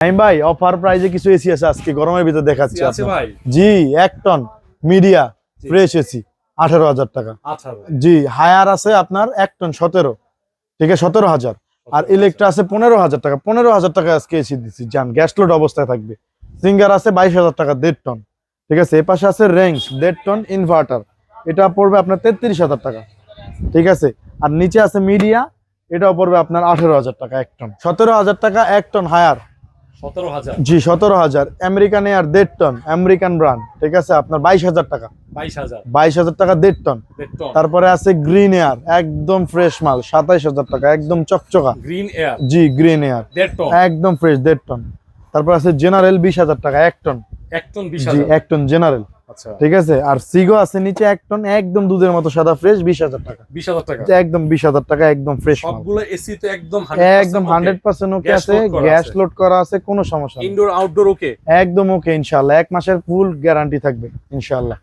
ভাই অফার প্রাইজে কিছু এসি আছে আজকে গরমের ভিতরে দেখাচ্ছি আছে ভাই। জি 1 টন মিডিয়া ফ্রেশ এসি 18,000 টাকা। জি হায়ার আছে আপনার 1 টন 17, ঠিক আছে 17,000। আর ইলেকট্রা আছে 15,000 টাকা। 15,000 টাকা আজকে এসি দিচ্ছি জান, গ্যাস লোড অবস্থায় থাকবে। সিঙ্গার আছে 22,000 টাকা 1.5 টন, ঠিক আছে। এ পাশে আছে রেঞ্জ 1.5 টন ইনভার্টার, এটা পড়বে আপনার 33,000 টাকা, ঠিক আছে। আর নিচে আছে মিডিয়া, এটাও পড়বে আপনার 18,000 টাকা 1 টন। 17,000 টাকা 1 টন হায়ার। 17,000 জি 17,000। American air 1.5 ton, American brand, ঠিক আছে আপনার 22,000 টাকা। 22,000 টাকা 1.5 টন। তারপরে আছে গ্রিন এয়ার, একদম ফ্রেশ মাল 27,000 টাকা, একদম চকচকা গ্রিন এয়ার। জি গ্রিন এয়ার 1.5 টন, একদম ফ্রেশ 1.5 টন। তারপর আছে জেনারেল 20,000 টাকা 1 টন। 1 টন জি 20,000। 1 টন জেনারেল, আচ্ছা ঠিক আছে। আর সিগো আছে নিচে 1 টন, একদম দুধের মতো সাদা ফ্রেশ 20,000 টাকা। 20,000 টাকা একদম 20,000 টাকা, একদম ফ্রেশ মাল। সবগুলো এসি তো একদম একদম 100% ওকে আছে, গ্যাস লোড করা আছে, কোনো সমস্যা নেই। ইনডোর আউটডোর ওকে একদম ওকে ইনশাআল্লাহ। 1 মাসের ফুল গ্যারান্টি থাকবে ইনশাআল্লাহ।